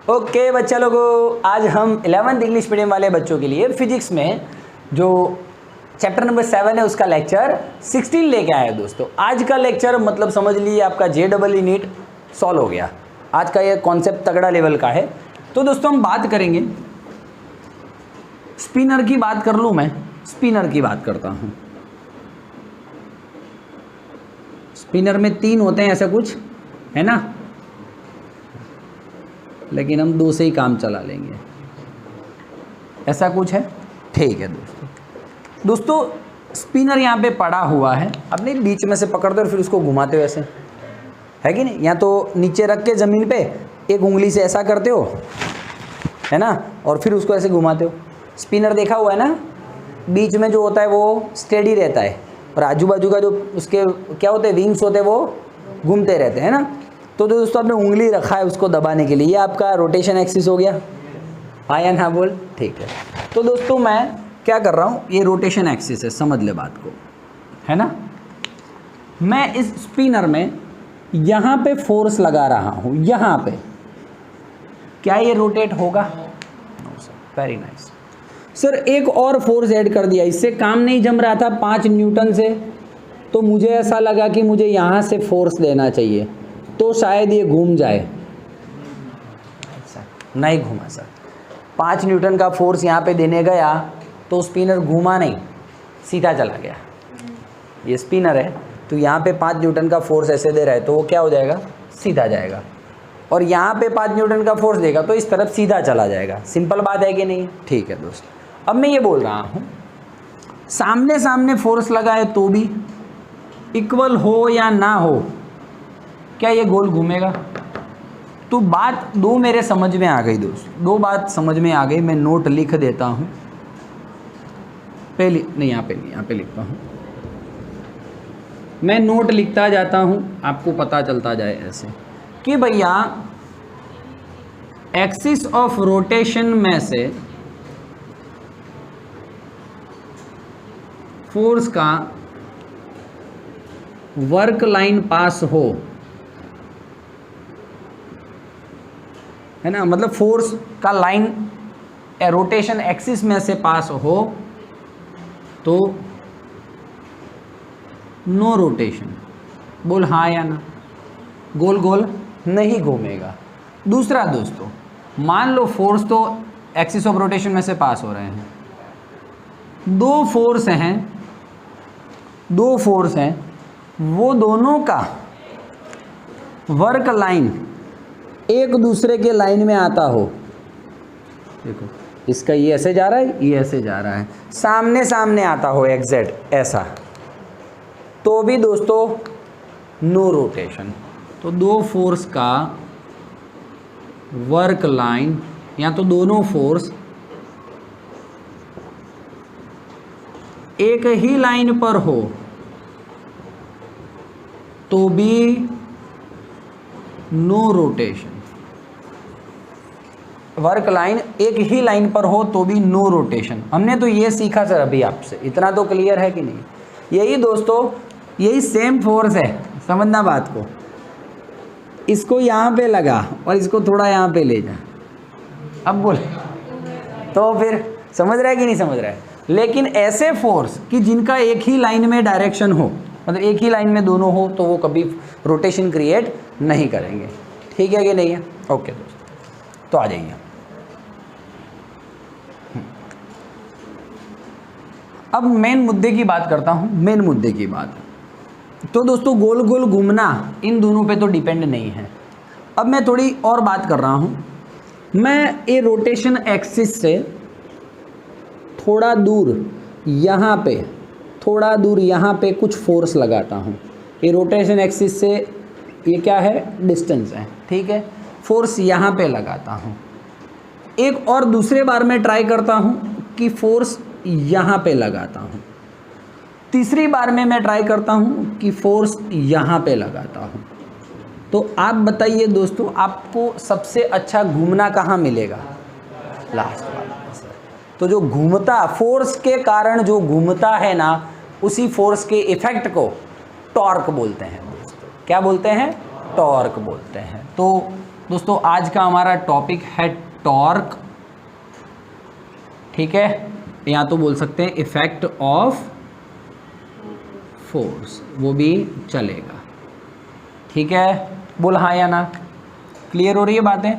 Okay बच्चा लोगों, आज हम 11th इंग्लिश मीडियम वाले बच्चों के लिए फिजिक्स में जो चैप्टर नंबर 7 है उसका लेक्चर 16 लेके आए हैं दोस्तों। आज का लेक्चर मतलब समझ लीजिए आपका JEE नीट सॉल्व हो गया। आज का ये कॉन्सेप्ट तगड़ा लेवल का है। तो दोस्तों हम बात करेंगे स्पिनर की। बात कर लूँ, मैं स्पिनर की बात करता हूँ। स्पिनर में 3 होते हैं, ऐसा कुछ है ना, लेकिन हम 2 से ही काम चला लेंगे, ऐसा कुछ है। ठीक है दोस्तों स्पिनर यहाँ पे पड़ा हुआ है, अपने बीच में से पकड़ते हो और फिर उसको घुमाते हो, ऐसे है कि नहीं। या तो नीचे रख के ज़मीन पे एक उंगली से ऐसा करते हो, है ना, और फिर उसको ऐसे घुमाते हो। स्पिनर देखा हुआ है ना, बीच में जो होता है वो स्टेडी रहता है और आजू बाजू का जो उसके क्या होते हैं, विंग्स होते हैं, वो घूमते रहते हैं ना। तो दोस्तों आपने उंगली रखा है उसको दबाने के लिए, ये आपका रोटेशन एक्सिस हो गया। हाँ या ना बोल, ठीक है। तो दोस्तों मैं क्या कर रहा हूँ, ये रोटेशन एक्सिस है, समझ ले बात को, है ना। मैं इस स्पिनर में यहाँ पे फोर्स लगा रहा हूँ, यहाँ पे, क्या ये रोटेट होगा? No sir, very nice sir. एक और फोर्स ऐड कर दिया, इससे काम नहीं जम रहा था 5 न्यूटन से, तो मुझे ऐसा लगा कि मुझे यहाँ से फोर्स देना चाहिए, तो शायद ये घूम जाए। नहीं घूमा सर, 5 न्यूटन का फोर्स यहाँ पे देने गया तो स्पिनर घूमा नहीं, सीधा चला गया। ये स्पिनर है तो यहाँ पे 5 न्यूटन का फोर्स ऐसे दे रहा है तो वो क्या हो जाएगा, सीधा जाएगा। और यहाँ पे 5 न्यूटन का फोर्स देगा तो इस तरफ सीधा चला जाएगा। सिंपल बात है कि नहीं? ठीक है दोस्तों, अब मैं ये बोल रहा हूँ सामने सामने फोर्स लगाए तो भी इक्वल हो या ना हो, क्या ये गोल घूमेगा? तो बात 2 मेरे समझ में आ गई दोस्तों, 2 बात समझ में आ गई। मैं नोट लिख देता हूँ, पहले नहीं, यहाँ पे नहीं, यहाँ पे लिखता हूँ। मैं नोट लिखता जाता हूँ, आपको पता चलता जाए ऐसे कि भैया एक्सिस ऑफ रोटेशन में से फोर्स का वर्क लाइन पास हो, है ना, मतलब फोर्स का लाइन रोटेशन एक्सिस में से पास हो तो नो रोटेशन। बोल हाँ या ना, गोल गोल नहीं घूमेगा। दूसरा दोस्तों, मान लो फोर्स तो एक्सिस ऑफ रोटेशन में से पास हो रहे हैं, 2 फोर्स हैं, वो दोनों का वर्क लाइन एक दूसरे के लाइन में आता हो। देखो इसका ये ऐसे जा रहा है, ये ऐसे जा रहा है, सामने सामने आता हो एग्जैक्ट ऐसा, तो भी दोस्तों नो रोटेशन। तो 2 फोर्स का वर्क लाइन, या तो दोनों फोर्स एक ही लाइन पर हो तो भी नो रोटेशन। वर्क लाइन एक ही लाइन पर हो तो भी नो रोटेशन। हमने तो ये सीखा सर अभी आपसे, इतना तो क्लियर है कि नहीं? यही दोस्तों, यही सेम फोर्स है, समझना बात को। इसको यहाँ पे लगा और इसको थोड़ा यहाँ पे ले जा, अब बोल तो फिर समझ रहा है कि नहीं समझ रहा है? लेकिन ऐसे फोर्स कि जिनका एक ही लाइन में डायरेक्शन हो, मतलब एक ही लाइन में दोनों हो, तो वो कभी रोटेशन क्रिएट नहीं करेंगे। ठीक है कि नहीं है? ओके दोस्तों, तो आ जाइए अब मेन मुद्दे की बात करता हूँ। मेन मुद्दे की बात, तो दोस्तों गोल गोल घूमना इन दोनों पे तो डिपेंड नहीं है। अब मैं थोड़ी और बात कर रहा हूँ। मैं ये रोटेशन एक्सिस से थोड़ा दूर यहाँ पे, थोड़ा दूर यहाँ पे कुछ फोर्स लगाता हूँ। ये रोटेशन एक्सिस से ये क्या है, डिस्टेंस है, ठीक है। फोर्स यहाँ पे लगाता हूँ। एक और दूसरे बार में ट्राई करता हूँ कि फोर्स यहाँ पे लगाता हूँ। तीसरी बार में मैं ट्राई करता हूँ कि फोर्स यहाँ पे लगाता हूँ। तो आप बताइए दोस्तों, आपको सबसे अच्छा घूमना कहाँ मिलेगा? लास्ट वाला। तो जो घूमता, फोर्स के कारण जो घूमता है ना, उसी फोर्स के इफेक्ट को टॉर्क बोलते हैं दोस्तों। क्या बोलते हैं? टॉर्क बोलते हैं। तो दोस्तों आज का हमारा टॉपिक है टॉर्क, ठीक है, या तो बोल सकते हैं इफेक्ट ऑफ फोर्स, वो भी चलेगा, ठीक है। बोल हाँ या ना, क्लियर हो रही है बातें?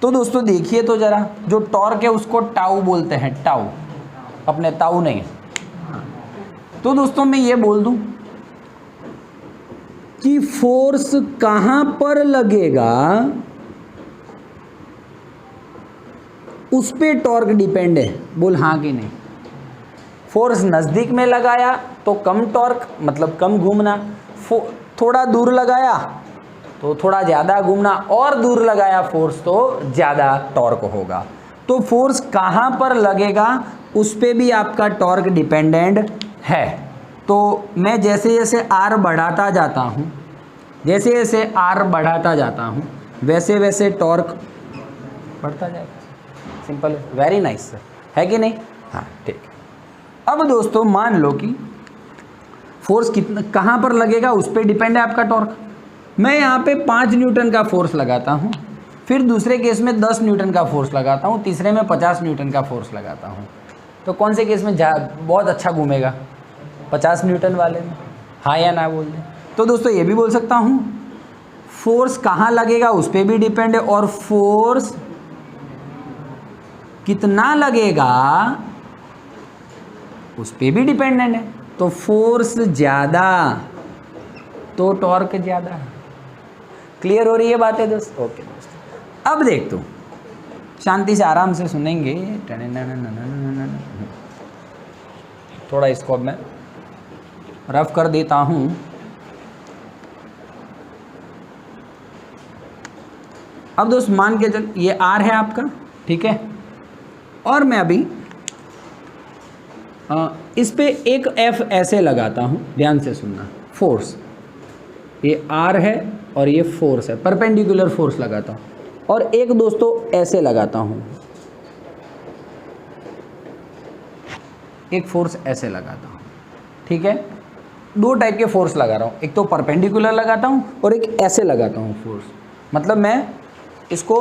तो दोस्तों देखिए तो जरा, जो टॉर्क है उसको टाउ बोलते हैं, टाउ, अपने ताऊ नहीं। तो दोस्तों मैं ये बोल दूं कि फोर्स कहां पर लगेगा उस पे टॉर्क डिपेंड है। बोल हाँ कि नहीं? फोर्स नज़दीक में लगाया तो कम टॉर्क, मतलब कम घूमना, थोड़ा दूर लगाया तो थोड़ा ज़्यादा घूमना, और दूर लगाया फोर्स तो ज़्यादा टॉर्क होगा। तो फोर्स कहाँ पर लगेगा उस पे भी आपका टॉर्क डिपेंडेंट है। तो मैं जैसे जैसे आर बढ़ाता जाता हूँ, जैसे जैसे आर बढ़ाता जाता हूँ, वैसे वैसे टॉर्क बढ़ता जाएगा। सिंपल, वेरी नाइस, है कि नहीं? हाँ ठीक है। अब दोस्तों मान लो कि फोर्स कितना कहाँ पर लगेगा उस पर डिपेंड है आपका टॉर्क। मैं यहाँ पे 5 न्यूटन का फोर्स लगाता हूँ, फिर दूसरे केस में 10 न्यूटन का फोर्स लगाता हूँ, तीसरे में 50 न्यूटन का फोर्स लगाता हूँ, तो कौन से केस में बहुत अच्छा घूमेगा? 50 न्यूटन वाले में, हाँ या ना बोल दें। तो दोस्तों ये भी बोल सकता हूँ फोर्स कहाँ लगेगा उस पर भी डिपेंड है, और फोर्स कितना लगेगा उस पर भी डिपेंडेंट है। तो फोर्स ज़्यादा तो टॉर्क ज़्यादा। क्लियर हो रही है बातें दोस्तों? ओके दोस्तों, अब देख तो शांति से आराम से सुनेंगे। थोड़ा इसको अब मैं रफ कर देता हूँ। अब दोस्त मान के चल, ये आर है आपका, ठीक है, और मैं अभी इस पे एक एफ ऐसे लगाता हूँ, ध्यान से सुनना। फोर्स, ये आर है और ये फोर्स है, परपेंडिकुलर फोर्स लगाता हूँ, और एक दोस्तों ऐसे लगाता हूँ, एक फोर्स ऐसे लगाता हूँ, ठीक है। 2 टाइप के फोर्स लगा रहा हूँ, एक तो परपेंडिकुलर लगाता हूँ और एक ऐसे लगाता हूँ फोर्स। मतलब मैं इसको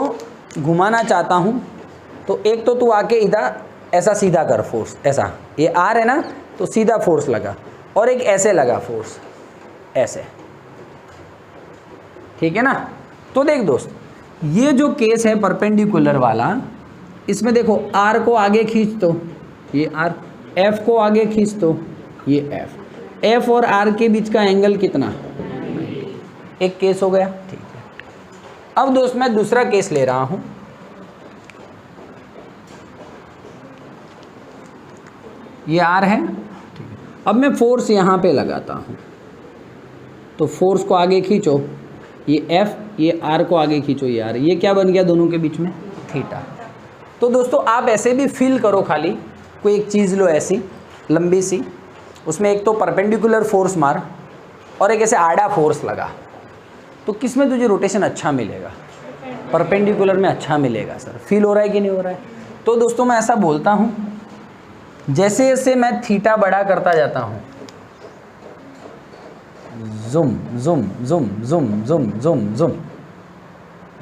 घुमाना चाहता हूँ, तो एक तो तू आके इधर ऐसा सीधा कर फोर्स, ऐसा, ये आर है ना, तो सीधा फोर्स लगा, और एक ऐसे लगा फोर्स, ऐसे, ठीक है ना। तो देख दोस्त, ये जो केस है परपेंडिकुलर वाला, इसमें देखो आर को आगे खींच तो ये आर, एफ को आगे खींच तो ये एफ, एफ और आर के बीच का एंगल कितना? एक केस हो गया, ठीक है। अब दोस्त मैं दूसरा केस ले रहा हूं, ये आर है, ठीक है। अब मैं फोर्स यहाँ पे लगाता हूँ, तो फोर्स को आगे खींचो, ये एफ, ये आर को आगे खींचो, ये आर, ये क्या बन गया दोनों के बीच में? थीटा। तो दोस्तों आप ऐसे भी फील करो, खाली कोई एक चीज़ लो ऐसी लंबी सी, उसमें एक तो परपेंडिकुलर फोर्स मार और एक ऐसे आड़ा फोर्स लगा, तो किस में तुझे रोटेशन अच्छा मिलेगा? परपेंडिकुलर में अच्छा मिलेगा सर। फील हो रहा है कि नहीं हो रहा है? तो दोस्तों मैं ऐसा बोलता हूँ, जैसे जैसे मैं थीटा बड़ा करता जाता हूँ, जुम जुम जुम जुम जुम जुम जुम,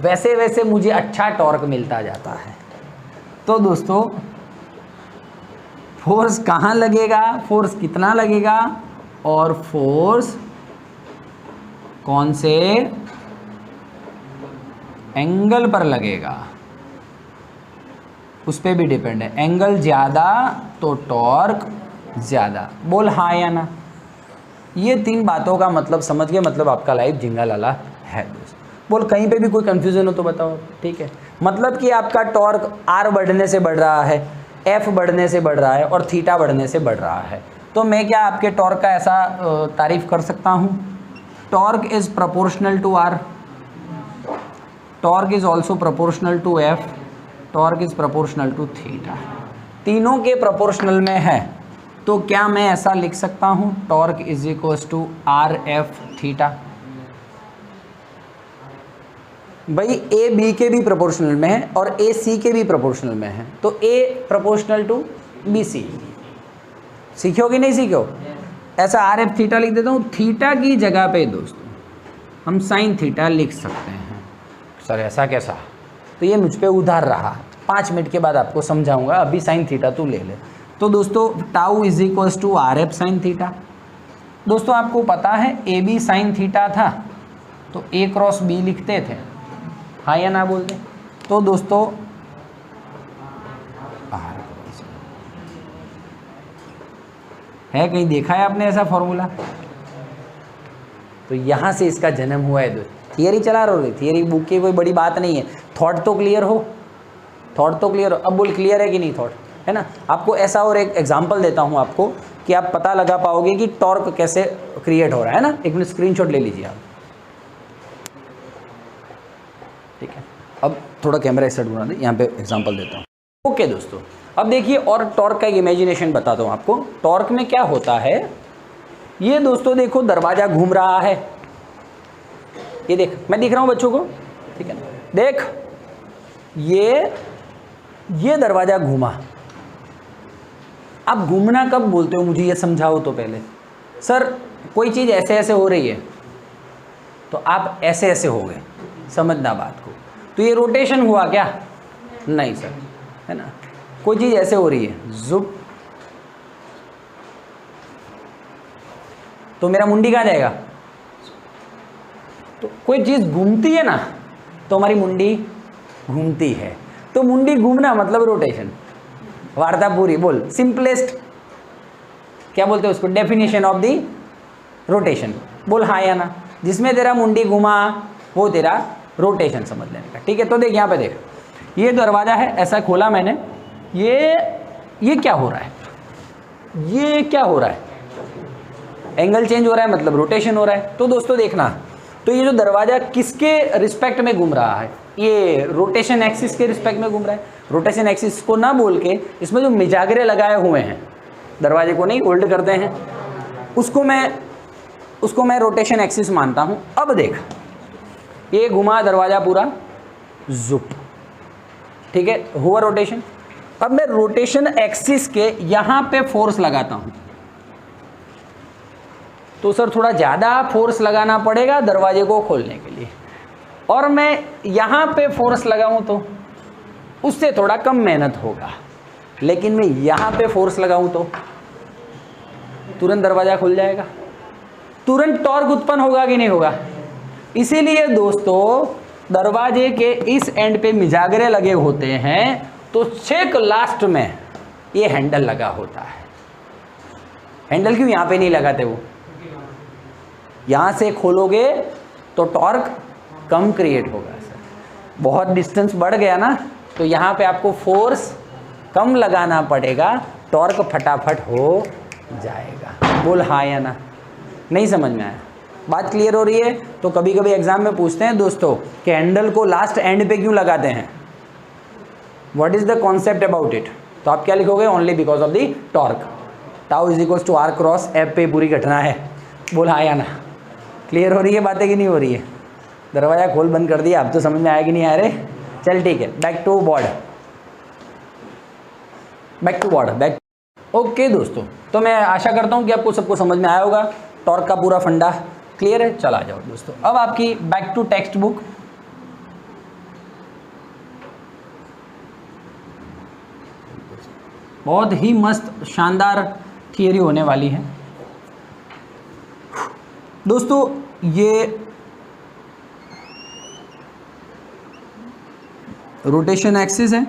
वैसे वैसे मुझे अच्छा टॉर्क मिलता जाता है। तो दोस्तों फोर्स कहाँ लगेगा, फोर्स कितना लगेगा, और फोर्स कौन से एंगल पर लगेगा उस पर भी डिपेंड है। एंगल ज़्यादा तो टॉर्क ज़्यादा। बोल हाँ या ना? ये 3 बातों का मतलब समझ गए, मतलब आपका लाइफ झिंगा लाला है दोस्त। बोल कहीं पे भी कोई कंफ्यूजन हो तो बताओ, ठीक है। मतलब कि आपका टॉर्क आर बढ़ने से बढ़ रहा है, एफ बढ़ने से बढ़ रहा है, और थीटा बढ़ने से बढ़ रहा है। तो मैं क्या आपके टॉर्क का ऐसा तारीफ कर सकता हूँ? Torque is proportional to R, torque is also proportional to F, torque is proportional to theta. तीनों के प्रोपोर्शनल में है, तो क्या मैं ऐसा लिख सकता हूँ torque is equals to R F theta? भाई ए बी के भी प्रोपोर्शनल में है और ए सी के भी प्रोपोर्शनल में है, तो ए प्रोपोर्शनल टू बी सी। सीखो कि नहीं सीखो? ऐसा आर एफ थीटा लिख देता हूँ। थीटा की जगह पे दोस्तों हम साइन थीटा लिख सकते हैं। सर ऐसा कैसा, तो ये मुझ पे उधार रहा। 5 मिनट के बाद आपको समझाऊंगा, अभी साइन थीटा तू ले ले। तो दोस्तों tau is equals to R F sine theta. दोस्तों आपको पता है ए बी साइन थीटा था, तो ए क्रॉस बी लिखते थे, हाँ या ना बोल दें। तो दोस्तों है, कहीं देखा है आपने ऐसा फॉर्मूला? तो यहाँ से इसका जन्म हुआ है दोस्त। थियरी चला रहे हो, थियरी बुक की कोई बड़ी बात नहीं है, थॉट तो क्लियर हो, थॉट तो क्लियर हो। अब बोल क्लियर है कि नहीं थॉट, है ना? आपको ऐसा और एक एग्जांपल देता हूँ आपको कि आप पता लगा पाओगे कि टॉर्क कैसे क्रिएट हो रहा है ना। एक मिनट स्क्रीनशॉट ले लीजिए आप, ठीक है? अब थोड़ा कैमरा सेट बना दे, यहाँ पे एग्जांपल देता हूँ। ओके दोस्तों, अब देखिए और टॉर्क का एक इमेजिनेशन बताता हूँ आपको। टॉर्क में क्या होता है, ये दोस्तों देखो दरवाजा घूम रहा है, ये देख, मैं दिख रहा हूँ बच्चों को, ठीक है? देख ये दरवाजा घूमा। आप घूमना कब बोलते हो, मुझे ये समझाओ तो पहले। सर कोई चीज़ ऐसे ऐसे हो रही है तो आप ऐसे ऐसे हो गए, समझना बात को। तो ये रोटेशन हुआ क्या? नहीं सर, है ना? कोई चीज़ ऐसे हो रही है जुप, तो मेरा मुंडी कहाँ जाएगा? तो कोई चीज़ घूमती है ना, तो हमारी मुंडी घूमती है। तो मुंडी घूमना मतलब रोटेशन। वार्ता पूरी बोल, सिंपलेस्ट क्या बोलते हैं उसको, डेफिनेशन ऑफ दी रोटेशन। बोल हाँ या ना, जिसमें तेरा मुंडी घुमा वो तेरा रोटेशन समझ लेने का, ठीक है? तो देख यहाँ पे देख, ये दरवाजा है, ऐसा खोला मैंने, ये क्या हो रहा है, ये क्या हो रहा है? एंगल चेंज हो रहा है, मतलब रोटेशन हो रहा है। तो दोस्तों देखना, तो ये जो दरवाजा किसके रिस्पेक्ट में घूम रहा है? ये रोटेशन एक्सिस के रिस्पेक्ट में घूम रहा है। रोटेशन एक्सिस को ना बोल के इसमें जो मिजागरे लगाए हुए हैं, दरवाजे को नहीं होल्ड करते हैं, उसको मैं रोटेशन एक्सिस मानता हूँ। अब देख, ये घुमा दरवाजा पूरा जुप, ठीक है, हुआ रोटेशन। अब मैं रोटेशन एक्सिस के यहाँ पे फोर्स लगाता हूँ, तो सर थोड़ा ज़्यादा फोर्स लगाना पड़ेगा दरवाजे को खोलने के लिए, और मैं यहाँ पे फोर्स लगाऊँ तो उससे थोड़ा कम मेहनत होगा। लेकिन मैं यहाँ पे फोर्स लगाऊँ तो तुरंत दरवाज़ा खुल जाएगा, तुरंत टॉर्क उत्पन्न होगा कि नहीं होगा? इसीलिए दोस्तों दरवाजे के इस एंड पे मिजागरे लगे होते हैं, तो छेक लास्ट में ये हैंडल लगा होता है। हैंडल क्यों यहाँ पे नहीं लगाते? वो यहाँ से खोलोगे तो टॉर्क कम क्रिएट होगा सर, बहुत डिस्टेंस बढ़ गया ना, तो यहाँ पे आपको फोर्स कम लगाना पड़ेगा, टॉर्क फटाफट हो जाएगा। बोल हाँ या ना? नहीं समझ में आया? बात क्लियर हो रही है? तो कभी कभी एग्जाम में पूछते हैं दोस्तों कि हैंडल को लास्ट एंड पे क्यों लगाते हैं, what is the concept about it? तो आप क्या लिखोगे? Only because of the torque. Tau is equals to R cross F पे पूरी घटना है। बोल हाँ या ना? क्लियर हो रही है बातें कि नहीं हो रही है? दरवाजा खोल बंद कर दिया, अब तो समझ में आया कि नहीं आ रहे? चल ठीक है, back to board, back to board, back. Okay दोस्तों, तो मैं आशा करता हूँ कि आपको सबको समझ में आया होगा, टॉर्क का पूरा फंडा क्लियर है। चला जाओ दोस्तों, अब आपकी बैक टू टेक्स्ट बुक। बहुत ही मस्त शानदार थियरी होने वाली है दोस्तों। ये रोटेशन एक्सिस है,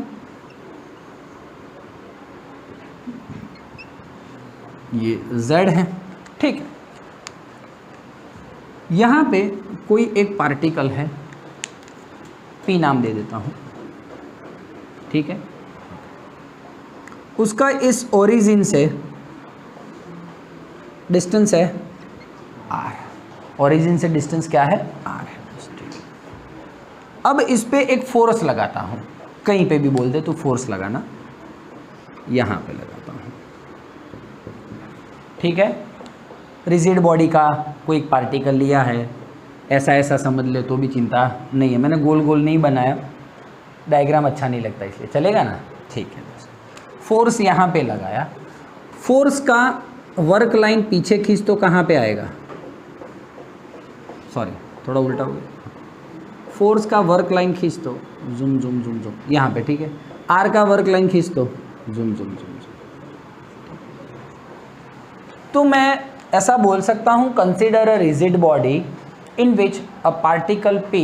ये z है, ठीक है। यहाँ पे कोई एक पार्टिकल है, p नाम दे देता हूँ, ठीक है। उसका इस ओरिजिन से डिस्टेंस है r, ओरिजिन से डिस्टेंस क्या है? r है। अब इस पे एक फोर्स लगाता हूँ, कहीं पे भी बोल दे तो फोर्स लगाना, यहाँ पे लगाता हूँ, ठीक है। रिजिड बॉडी का कोई एक पार्टिकल लिया है, ऐसा ऐसा समझ ले तो भी चिंता नहीं है, मैंने गोल गोल नहीं बनाया, डायग्राम अच्छा नहीं लगता इसलिए, चलेगा ना? ठीक है। फोर्स यहाँ पे लगाया, फोर्स का वर्क लाइन पीछे खींच तो कहाँ पे आएगा? सॉरी थोड़ा उल्टा हो गया। फोर्स का वर्क लाइन खींच दो, जुम जुम जुम जुम यहाँ पे, ठीक है। आर का वर्क लाइन खींच दो, जुम जुम जुम जुम। तो मैं ऐसा बोल सकता हूँ, consider a rigid body in which a particle P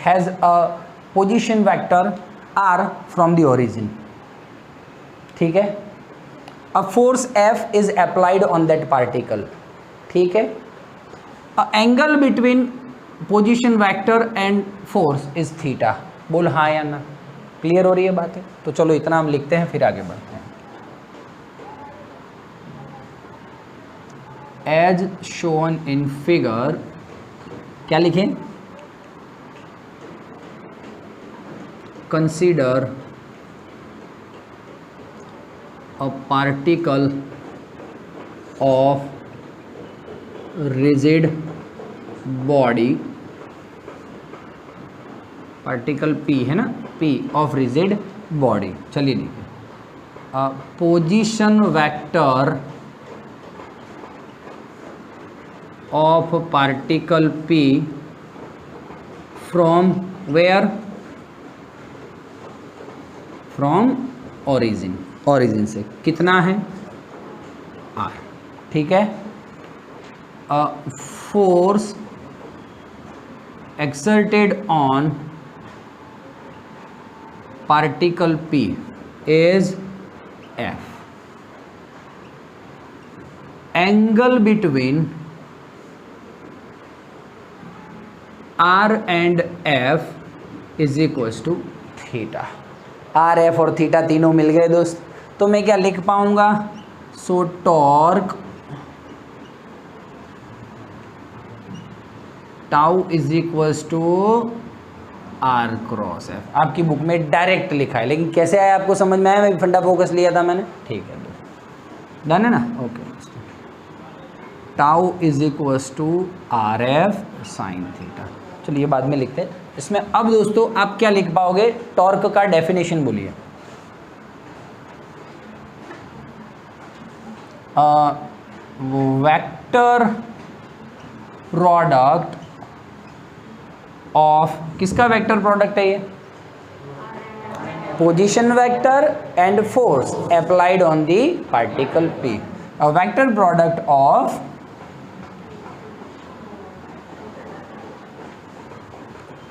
has a position vector R from the origin, ठीक है। A force F is applied on that particle, ठीक है। A angle between position vector and force is theta. बोल हाँ या ना, clear हो रही है बात है? तो चलो इतना हम लिखते हैं, फिर आगे बढ़ते हैं। एज शोन इन फिगर, क्या लिखें? Consider a particle of rigid body, particle P है ना, P ऑफ रिजिड बॉडी। चलिए लिखिए, position vector of particle P from where, from origin, origin से कितना है R, ठीक है। Force exerted on particle P is F. Angle between R and F is equals to थीटा। R, F और थीटा तीनों मिल गए दोस्त, तो मैं क्या लिख पाऊंगा? So torque tau is equals to R cross F। आपकी बुक में डायरेक्ट लिखा है, लेकिन कैसे आया आपको समझ में आया? मैं फंडा फोकस लिया था मैंने, ठीक है, डन है ना? Okay, tau is equals to RF sine theta. चलिए ये बाद में लिखते हैं। इसमें अब दोस्तों आप क्या लिख पाओगे? टॉर्क का डेफिनेशन बोलिए। वेक्टर प्रोडक्ट ऑफ, किसका वेक्टर प्रोडक्ट है ये? Position vector and force applied on the particle P। A vector product of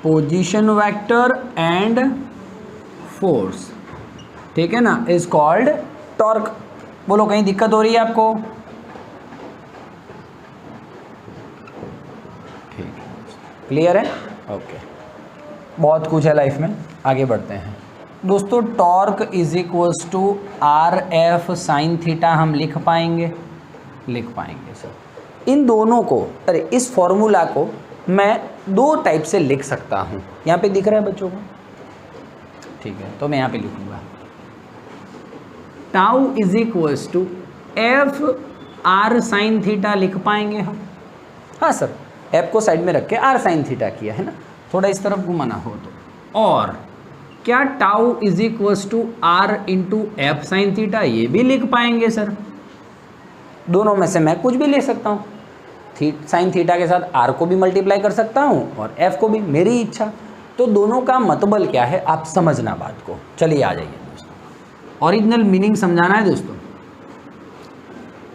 position vector and force, ठीक है ना, इज कॉल्ड टॉर्क। बोलो कहीं दिक्कत हो रही है आपको? ठीक है, क्लियर है? ओके, बहुत कुछ है लाइफ में, आगे बढ़ते हैं दोस्तों। Torque is equals to RF sine theta हम लिख पाएंगे? लिख पाएंगे सर। इन दोनों को, अरे इस फॉर्मूला को मैं दो टाइप से लिख सकता हूँ। यहाँ पे दिख रहा है बच्चों को? ठीक है, तो मैं यहाँ पे लिखूंगा tau is equals to F R sine theta लिख पाएंगे हम? हाँ सर, F को साइड में रख के R साइन थीटा किया है ना, थोड़ा इस तरफ घुमाना हो तो। और क्या tau is equals to R into F sine theta, ये भी लिख पाएंगे सर? दोनों में से मैं कुछ भी ले सकता हूँ। साइन थीटा के साथ R को भी मल्टीप्लाई कर सकता हूँ और F को भी, मेरी इच्छा। तो दोनों का मतलब क्या है आप समझना बात को। चलिए आ जाइए दोस्तों, ओरिजिनल मीनिंग समझाना है दोस्तों।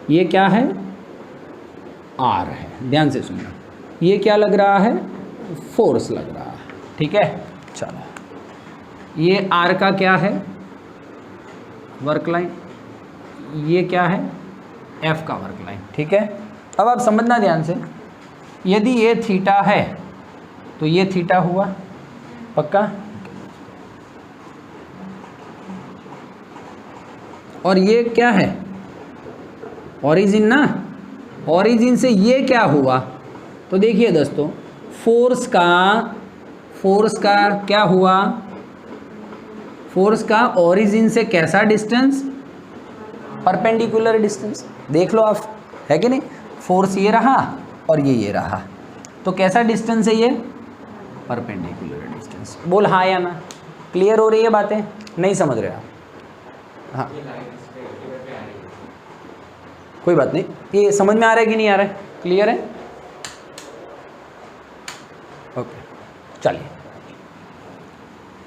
ये क्या है? R है, ध्यान से सुनना। ये क्या लग रहा है? फोर्स लग रहा है, ठीक है। चलो, ये R का क्या है? Work line. ये क्या है? F का वर्क लाइन, ठीक है। अब आप समझना ध्यान से, यदि ये थीटा है तो ये थीटा हुआ, पक्का? और ये क्या है? ओरिजिन ना, ओरिजिन से ये क्या हुआ? तो देखिए दोस्तों, फोर्स का क्या हुआ? फोर्स का ओरिजिन से कैसा डिस्टेंस? Perpendicular distance. देख लो आप, है कि नहीं? फोर्स ये रहा और ये रहा, तो कैसा डिस्टेंस है ये? Perpendicular distance. बोल हाँ या ना, क्लियर हो रही है बातें? नहीं समझ रहे आप? हाँ, कोई बात नहीं, ये समझ में आ रहा है कि नहीं आ रहा है? क्लियर है? ओके, चलिए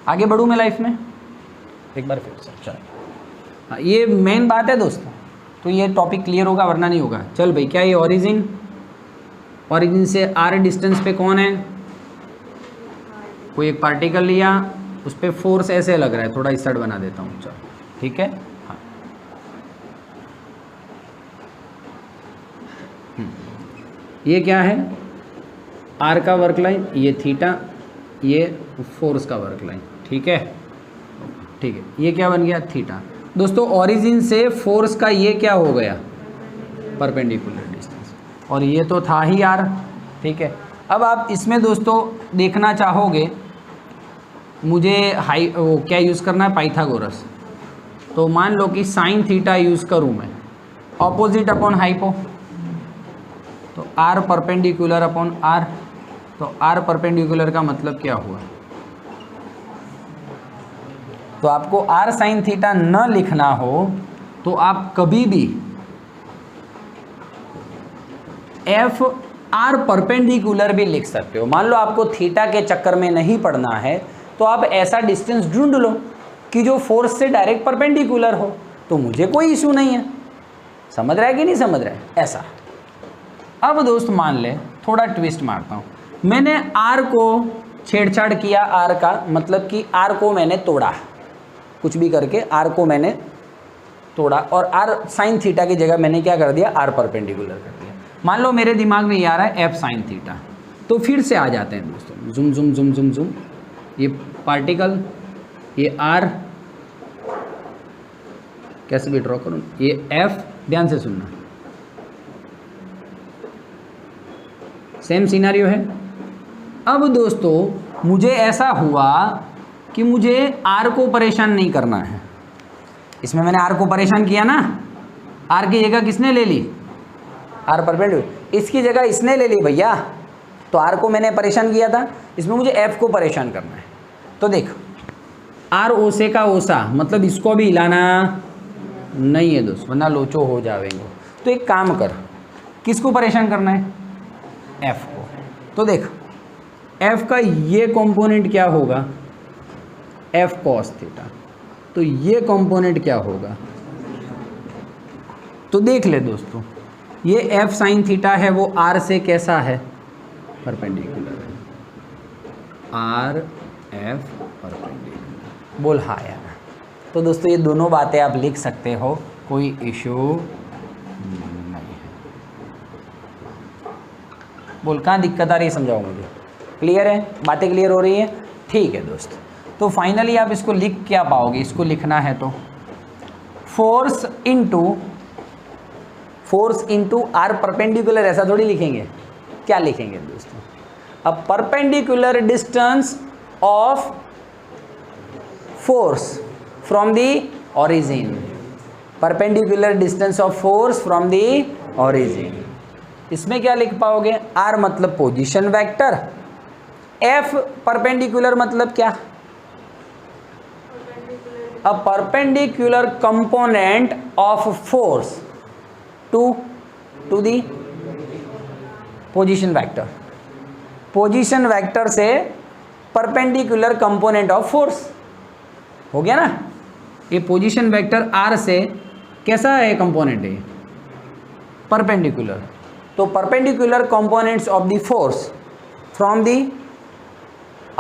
आगे बढ़ूँ मैं लाइफ में एक बार फिर से। चलिए हाँ, ये मेन बात है दोस्तों, तो ये टॉपिक क्लियर होगा वरना नहीं होगा। चल भाई, क्या ये ओरिजिन से r डिस्टेंस पे कौन है? कोई एक पार्टिकल लिया, उस पर फोर्स ऐसे लग रहा है, थोड़ा इस साइड बना देता हूँ। चलो ठीक है। हाँ ये क्या है? r का वर्क लाइन, ये थीटा, ये फोर्स का वर्क लाइन। ठीक है, ठीक है। ये क्या बन गया? थीटा। दोस्तों ओरिजिन से फोर्स का ये क्या हो गया? परपेंडिकुलर डिस्टेंस, और ये तो था ही r। ठीक है, अब आप इसमें दोस्तों देखना चाहोगे, मुझे वो क्या यूज़ करना है? पाइथागोरस। तो मान लो कि साइन थीटा यूज़ करूँ मैं, ऑपोजिट अपॉन हाइपो, तो r परपेंडिकुलर अपॉन r। तो r परपेंडिकुलर का मतलब क्या हुआ? तो आपको r साइन थीटा न लिखना हो तो आप कभी भी f r परपेंडिकुलर भी लिख सकते हो। मान लो आपको थीटा के चक्कर में नहीं पड़ना है तो आप ऐसा डिस्टेंस ढूंढ लो कि जो फोर्स से डायरेक्ट परपेंडिकुलर हो, तो मुझे कोई इशू नहीं है। समझ रहा है कि नहीं समझ रहा है? ऐसा। अब दोस्त मान ले, थोड़ा ट्विस्ट मारता हूँ, मैंने r को छेड़छाड़ किया, r का मतलब कि r को मैंने तोड़ा, कुछ भी करके r को मैंने तोड़ा, और r साइन थीटा की जगह मैंने क्या कर दिया? r परपेंडिकुलर कर दिया। मान लो मेरे दिमाग में ये आ रहा है f साइन थीटा, तो फिर से आ जाते हैं दोस्तों, जुम जुम जुम जुम जुम, ये पार्टिकल, ये r, कैसे भी ड्रॉ करूँ, ये f, ध्यान से सुनना, सेम सिनेरियो है। अब दोस्तों मुझे ऐसा हुआ कि मुझे r को परेशान नहीं करना है। इसमें मैंने r को परेशान किया ना, r की जगह किसने ले ली? r परपेंडिकुलर, इसकी जगह इसने ले ली भैया, तो r को मैंने परेशान किया था, इसमें मुझे f को परेशान करना है। तो देख, r ओसे का ओसा, मतलब इसको भी हिलाना नहीं है दोस्त, वरना लोचो हो जाएंगे। तो एक काम कर, किसको परेशान करना है? f को। तो देख f का ये कंपोनेंट क्या होगा? f cos theta. तो ये कंपोनेंट क्या होगा? तो देख ले दोस्तों, ये f साइन थीटा है, वो r से कैसा है? परपेंडिकुलर है। r f परपेंडिकुलर, बोल हाँ या ना। तो दोस्तों ये दोनों बातें आप लिख सकते हो, कोई इशू नहीं है। बोल कहाँ दिक्कत आ रही है, समझाओ मुझे। क्लियर है? बातें क्लियर हो रही है? ठीक है दोस्त। तो फाइनली आप इसको लिख क्या पाओगे? इसको लिखना है तो फोर्स इनटू r परपेंडिकुलर, ऐसा थोड़ी लिखेंगे। क्या लिखेंगे दोस्तों? A perpendicular distance of force from the origin, perpendicular distance of force from the origin. इसमें क्या लिख पाओगे? r मतलब पोजीशन वेक्टर, f परपेंडिकुलर मतलब क्या? A perpendicular component of force to the position vector, position vector से perpendicular component of force. हो गया ना? ये पोजीशन वेक्टर r से कैसा है कंपोनेंट है? परपेंडिकुलर। तो perpendicular components of the force from the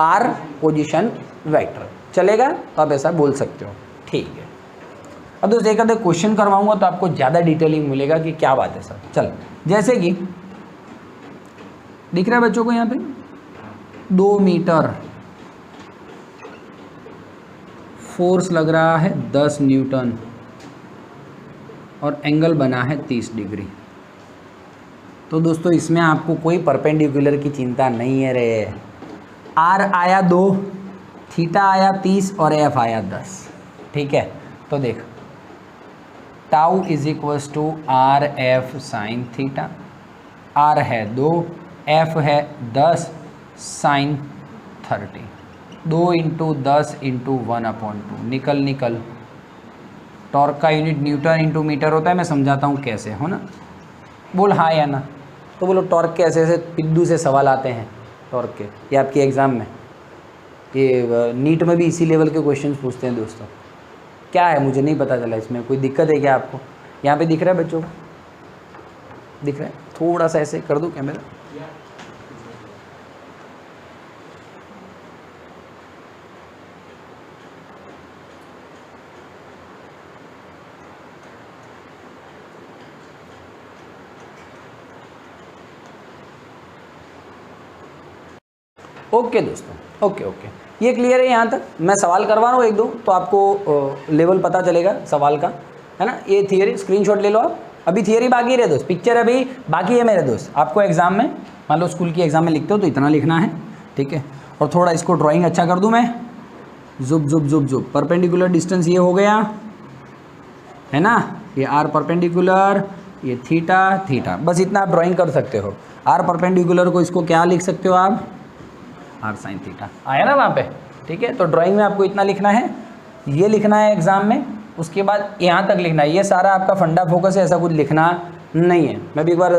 r position vector. चलेगा? तो आप ऐसा बोल सकते हो। ठीक है। अब दोस्तों एक आधा क्वेश्चन करवाऊंगा तो आपको ज़्यादा डिटेलिंग मिलेगा कि क्या बात है सर। चल, जैसे कि दिख रहा है बच्चों को यहाँ पे 2 मीटर फोर्स लग रहा है 10 न्यूटन और एंगल बना है 30 डिग्री। तो दोस्तों इसमें आपको कोई परपेंडिकुलर की चिंता नहीं है रे। r आया 2, थीटा आया 30 और f आया 10। ठीक है, तो देख tau is equals to R F sine theta, r है 2, f है 10 साइन 30, 2 इंटू 10 इंटू 1/2, निकल निकल। टॉर्क का यूनिट न्यूटन इंटू मीटर होता है, मैं समझाता हूँ कैसे, हो ना? बोल हाँ या ना। तो बोलो टॉर्क के ऐसे ऐसे पिद्दू से सवाल आते हैं टॉर्क के, ये आपके एग्ज़ाम में ये नीट में भी इसी लेवल के क्वेश्चन पूछते हैं दोस्तों। क्या है मुझे नहीं पता चला, इसमें कोई दिक्कत है क्या आपको? यहाँ पे दिख रहा है बच्चों को? दिख रहा है? थोड़ा सा ऐसे कर दूँ कैमरा। ओके दोस्तों, ओके ओके, ये क्लियर है यहाँ तक? मैं सवाल करवा रहा हूँ एक दो, तो आपको लेवल पता चलेगा सवाल का, है ना। ये थियरी स्क्रीनशॉट ले लो आप। अभी थियरी बाकी रहे दोस्त, पिक्चर अभी बाकी है मेरे दोस्त। आपको एग्जाम में, मान लो स्कूल की एग्जाम में लिखते हो तो इतना लिखना है, ठीक है। और थोड़ा इसको ड्राइंग अच्छा कर दूँ मैं, जुब जुब जुब जुब। परपेंडिकुलर डिस्टेंस ये हो गया, है ना, ये आर परपेंडिकुलर, ये थीटा थीटा, बस इतना आप ड्राइंग कर सकते हो। आर परपेंडिकुलर को इसको क्या लिख सकते हो आप? R sine theta. आया ना वहाँ पे, ठीक है। तो ड्राइंग में आपको इतना लिखना है, ये लिखना है एग्जाम में, उसके बाद यहाँ तक लिखना है। ये सारा आपका फंडा फोकस है, ऐसा कुछ लिखना नहीं है। मैं भी एक बार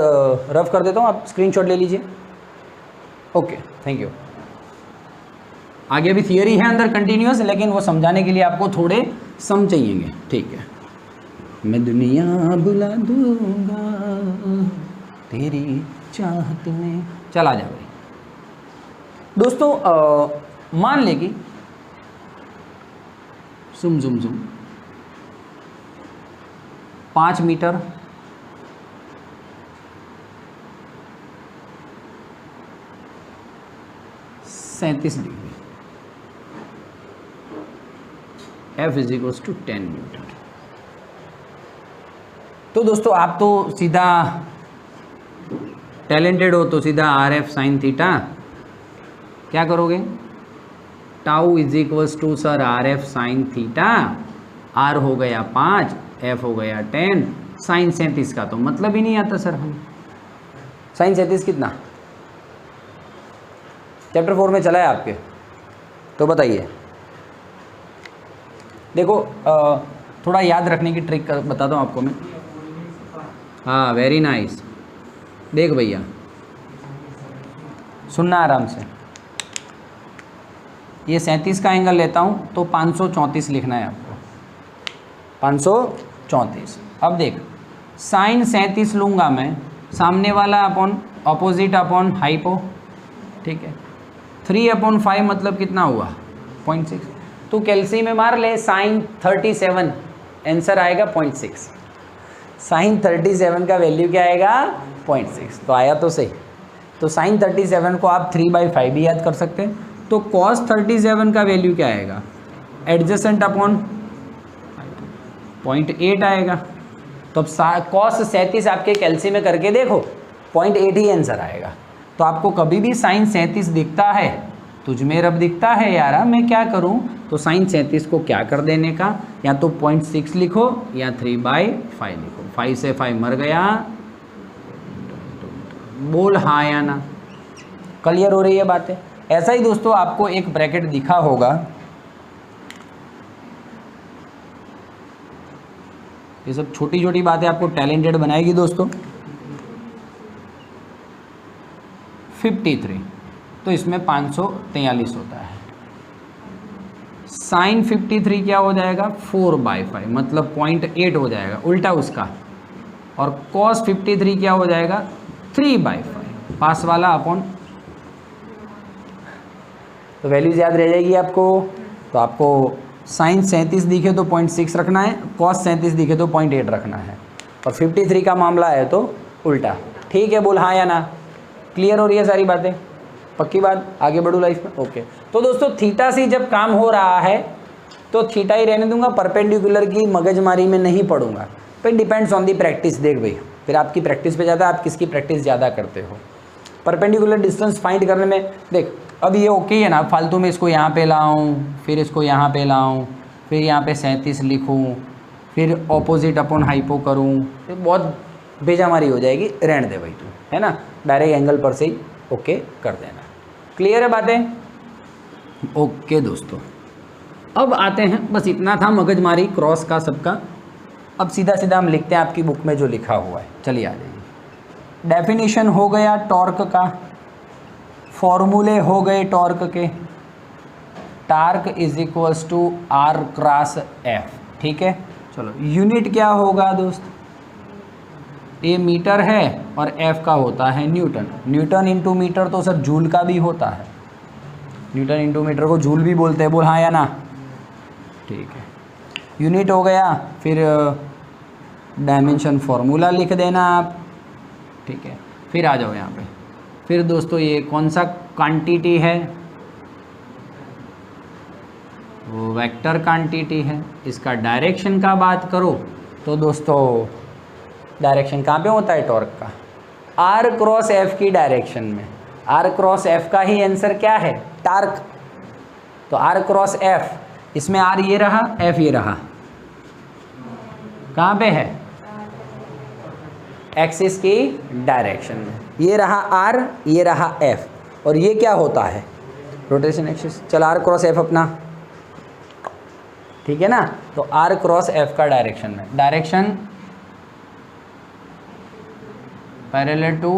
रफ कर देता हूँ, आप स्क्रीनशॉट ले लीजिए। Okay, thank you. आगे भी थियरी है अंदर कंटिन्यूअस, लेकिन वो समझाने के लिए आपको थोड़े सम चाहिएंगे, ठीक है। मैं दुनिया बुला दूंगा तेरी चाहत में। चल आ जा भाई दोस्तों। मान ले कि जुम जुम जुम 5 मीटर (37 डिग्री) F = 10 न्यूटन। तो दोस्तों आप तो सीधा टैलेंटेड हो, तो सीधा RF साइन थीटा क्या करोगे? Tau = sir RF sine theta. R हो गया 5, F हो गया 10, साइन 37 का तो मतलब ही नहीं आता सर। हम साइन 37 कितना चैप्टर 4 में चला है आपके, तो बताइए। देखो थोड़ा याद रखने की ट्रिक बताता हूँ आपको मैं। हाँ, वेरी नाइस। देख भैया, सुनना आराम से। ये 37 का एंगल लेता हूँ तो 534 लिखना है आपको, 534। अब देख, साइन 37 लूँगा मैं, सामने वाला अपॉन अपोजिट अपॉन हाइपो, ठीक है। 3/5 मतलब कितना हुआ? 0.6। तो कैल्सी में मार ले, साइन 37, आंसर आएगा 0.6। साइन 37 का वैल्यू क्या आएगा? 0.6। तो आया तो सही। तो साइन 37 को आप 3/5 भी याद कर सकते हैं। तो कॉस 37 का वैल्यू क्या आएगा? एडजेसेंट अपॉन 0.8 आएगा। तो अब कॉस 37 आपके कैल्सी में करके देखो, 0.8 ही आंसर आएगा। तो आपको कभी भी साइन 37 दिखता है, तुझ में रब दिखता है यारा, मैं क्या करूं? तो साइन 37 को क्या कर देने का, या तो 0.6 लिखो या 3/5 लिखो। 5 से 5 मर गया। बोल हाँ या ना। क्लियर हो रही है बातें? ऐसा ही दोस्तों आपको एक ब्रैकेट दिखा होगा, ये सब छोटी छोटी बातें आपको टैलेंटेड बनाएगी दोस्तों। 53, तो इसमें 543 होता है। साइन 53 क्या हो जाएगा? 4/5 मतलब 0.8 हो जाएगा, उल्टा उसका। और कॉस 53 क्या हो जाएगा? 3/5, पास वाला अपॉन। तो वैल्यूज याद रह जाएगी आपको। तो आपको साइन 37 दिखे तो 0.6 रखना है, कॉस 37 दिखे तो 0.8 रखना है, और 53 का मामला है तो उल्टा। ठीक है, बोल हाँ या ना। क्लियर हो रही है सारी बातें? पक्की बात? आगे बढ़ूँ लाइफ में? ओके। तो दोस्तों थीटा से जब काम हो रहा है तो थीटा ही रहने दूंगा, परपेंडिकुलर की मगजमारी में नहीं पढ़ूंगा। फिर डिपेंड्स ऑन दी प्रैक्टिस। देख भाई, फिर आपकी प्रैक्टिस पे जाता है, आप किसकी प्रैक्टिस ज़्यादा करते हो। परपेंडिकुलर डिस्टेंस फाइंड करने में देख, अब ये ओके है ना, फालतू में इसको यहाँ पे लाऊं, फिर इसको यहाँ पे लाऊं, फिर यहाँ पे 37 लिखूं, फिर ऑपोजिट अपॉन हाइपो करूं, तो बहुत बेजामारी हो जाएगी। रहने दे भाई तू, है ना, डायरेक्ट एंगल पर से ही ओके कर देना। क्लियर है बातें? ओके दोस्तों, अब आते हैं, बस इतना था मगजमारी क्रॉस का सबका। अब सीधा सीधा हम लिखते हैं आपकी बुक में जो लिखा हुआ है। चलिए आ जाइए। डेफिनेशन हो गया टॉर्क का, फॉर्मूले हो गए टॉर्क के, torque is equals to R cross F. ठीक है, चलो यूनिट क्या होगा दोस्त, ये मीटर है और एफ का होता है न्यूटन। न्यूटन इंटू मीटर तो सर जूल का भी होता है, न्यूटन इंटू मीटर को जूल भी बोलते हैं, बोल हाँ या ना। ठीक है, यूनिट हो गया, फिर डायमेंशन फॉर्मूला लिख देना आप। ठीक है, फिर आ जाओ यहाँ पे। फिर दोस्तों ये कौन सा क्वांटिटी है, वो वेक्टर क्वांटिटी है। इसका डायरेक्शन का बात करो तो दोस्तों डायरेक्शन कहाँ पे होता है, टॉर्क का, आर क्रॉस एफ की डायरेक्शन में। आर क्रॉस एफ का ही आंसर क्या है, टार्क। तो आर क्रॉस एफ, इसमें आर ये रहा, एफ ये रहा, कहाँ पे है, एक्सिस की डायरेक्शन में। ये रहा आर, ये रहा एफ, और ये क्या होता है, रोटेशन एक्सिस। चल आर क्रॉस एफ अपना, ठीक है ना। तो आर क्रॉस एफ का डायरेक्शन में, direction parallel to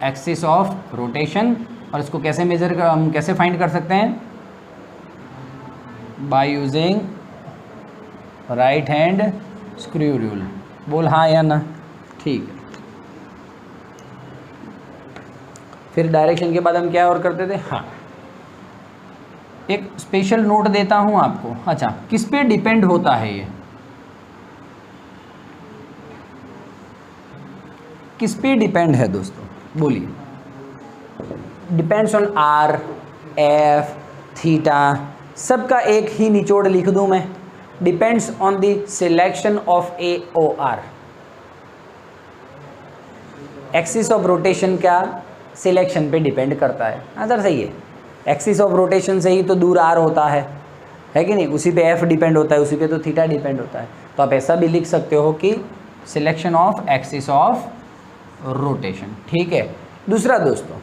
axis of rotation. और इसको कैसे मेजर कर, हम कैसे फाइंड कर सकते हैं, by using right hand screw rule. बोल हाँ या ना, ठीक है। फिर डायरेक्शन के बाद हम क्या और करते थे, हाँ एक स्पेशल नोट देता हूं आपको। अच्छा, किस पे डिपेंड होता है ये, किस पे डिपेंड है दोस्तों, बोलिए। Depends on R, F, theta, सबका एक ही निचोड़ लिख दूं मैं, depends on the selection of A O R. Axis of rotation का सिलेक्शन पे डिपेंड करता है, आंसर सही है। एक्सिस ऑफ रोटेशन से ही तो दूर आर होता है कि नहीं, उसी पे एफ डिपेंड होता है, उसी पे तो थीटा डिपेंड होता है। तो आप ऐसा भी लिख सकते हो कि selection of axis of rotation. ठीक है। दूसरा दोस्तों,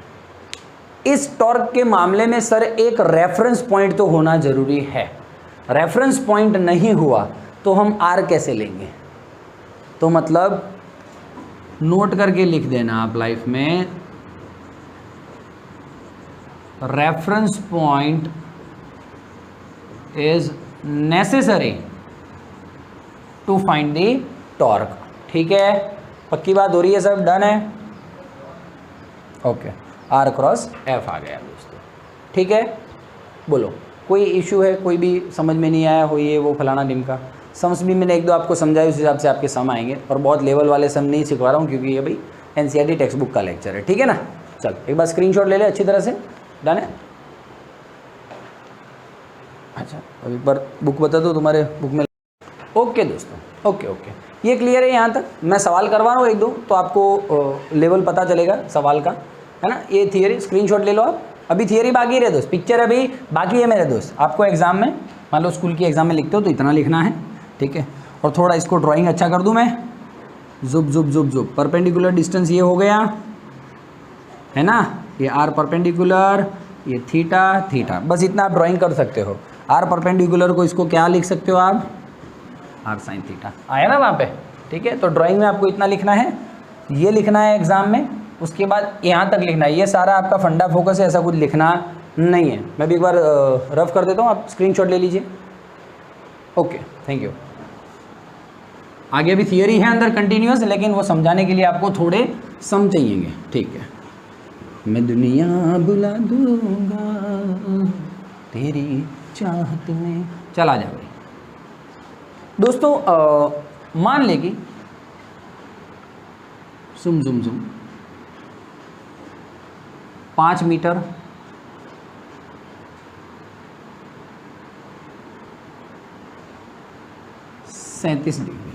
इस टॉर्क के मामले में सर एक रेफरेंस पॉइंट तो होना जरूरी है। रेफरेंस पॉइंट नहीं हुआ तो हम आर कैसे लेंगे, तो मतलब नोट करके लिख देना आप लाइफ में, reference point is necessary to find the torque. ठीक है, पक्की बात हो रही है, सब डन है, ओके। आर क्रॉस एफ आ गया दोस्तों। ठीक है, बोलो कोई इशू है, कोई भी समझ में नहीं आया हो, ये वो फलाना ढिमका। सम्स भी मैंने एक दो आपको समझाया, उस हिसाब से आपके सम आएंगे। और बहुत लेवल वाले सम नहीं सिखवा रहा हूँ क्योंकि ये भाई एनसीईआरटी टेक्स्ट बुक का लेक्चर है। ठीक है ना, चल एक बार स्क्रीनशॉट ले ले अच्छी तरह से, डन है। अच्छा, अब एक बार बुक बता दो तुम्हारे बुक में। ओके दोस्तों, ओके ओके, ये क्लियर है यहाँ तक। मैं सवाल करवा रहा हूँ एक दो, तो आपको लेवल पता चलेगा सवाल का, है ना। ये थियरी स्क्रीनशॉट ले लो आप। अभी थियरी बाकी रहे दोस्त, पिक्चर अभी बाकी है मेरे दोस्त। आपको एग्जाम में, मान लो स्कूल की एग्जाम में लिखते हो तो इतना लिखना है, ठीक है। और थोड़ा इसको ड्राइंग अच्छा कर दूं मैं, जुब जुब जुब जुब। परपेंडिकुलर डिस्टेंस ये हो गया है ना, ये आर परपेंडिकुलर, ये थीटा थीटा, बस इतना आप ड्राइंग कर सकते हो। आर परपेंडिकुलर को इसको क्या लिख सकते हो आप, आर साइन थीटा, आया ना वहाँ पे। ठीक है, तो ड्राइंग में आपको इतना लिखना है, ये लिखना है एग्जाम में, उसके बाद यहाँ तक लिखना है। ये सारा आपका फंडा फोकस है, ऐसा कुछ लिखना नहीं है। मैं भी एक बार रफ कर देता हूँ, आप स्क्रीनशॉट ले लीजिए। Okay, thank you. आगे भी थियरी है अंदर कंटिन्यूअस, लेकिन वो समझाने के लिए आपको थोड़े सम चाहिएंगे। ठीक है, मैं दुनिया बुला दूंगा तेरी चाहत में, चला जा भाई। दोस्तों मान ले कि सुम जुम जुम 5 meter 37 degree,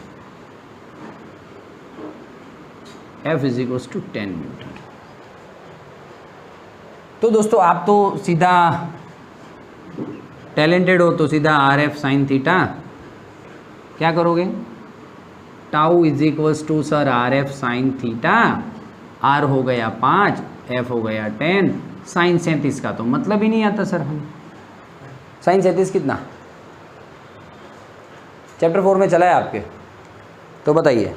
F is equals to 10 newton. तो दोस्तों आप तो सीधा टैलेंटेड हो, तो सीधा आर एफ साइन थीटा क्या करोगे, tau is equals to sir R F sine theta, R हो गया 5, एफ हो गया 10, साइन 37 का तो मतलब ही नहीं आता सर। हम साइन 37 कितना, चैप्टर 4 में चला है आपके, तो बताइए।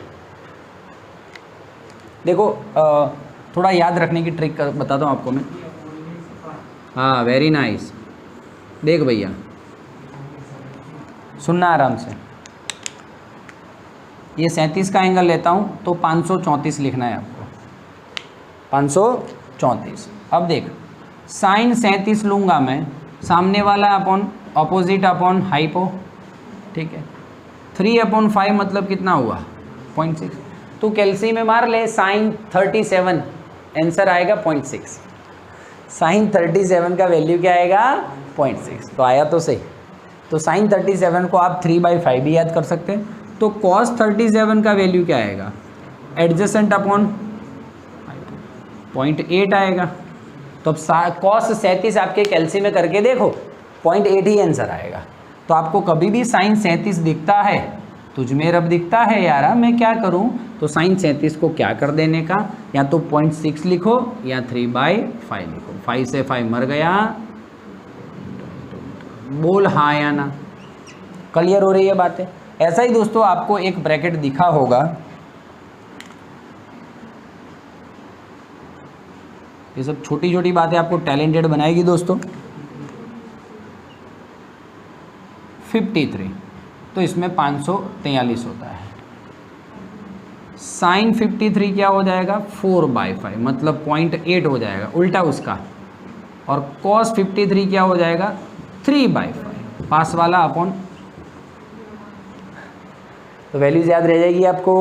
देखो थोड़ा याद रखने की ट्रिक बताता हूँ आपको मैं। हाँ, वेरी नाइस। देख भैया, सुनना आराम से, ये 37 का एंगल लेता हूँ तो 534 लिखना है आपको, 534। अब देख, साइन 37 लूँगा मैं, सामने वाला अपॉन ऑपोजिट अपॉन हाइपो, ठीक है। 3/5 मतलब कितना हुआ, 0.6। तो कैल्सी में मार ले साइन 37, आंसर आएगा 0.6। साइन 37 का वैल्यू क्या आएगा, 0.6। तो आया तो सही। तो साइन 37 को आप 3/5 भी याद कर सकते हैं। तो कॉस 37 का वैल्यू क्या आएगा, एडजेसेंट अपॉन 0.8 आएगा। तो अब कॉस 37 आपके कैल्सी में करके देखो, 0.8 ही आंसर आएगा। तो आपको कभी भी साइन 37 दिखता है, तुझ में रब दिखता है यारा, मैं क्या करूं, तो साइन 37 को क्या कर देने का, या तो 0.6 लिखो या 3/5 लिखो। 5 से 5 मर गया, बोल हाँ या ना। क्लियर हो रही है बातें। ऐसा ही दोस्तों आपको एक ब्रैकेट दिखा होगा, ये सब छोटी छोटी बातें आपको टैलेंटेड बनाएगी दोस्तों। 53, तो इसमें 543 होता है। साइन 53 क्या हो जाएगा, 4/5 मतलब 0.8 हो जाएगा उल्टा उसका। और कॉस 53 क्या हो जाएगा, 3/5 पास वाला अपॉन। तो वैल्यूज याद रह जाएगी आपको।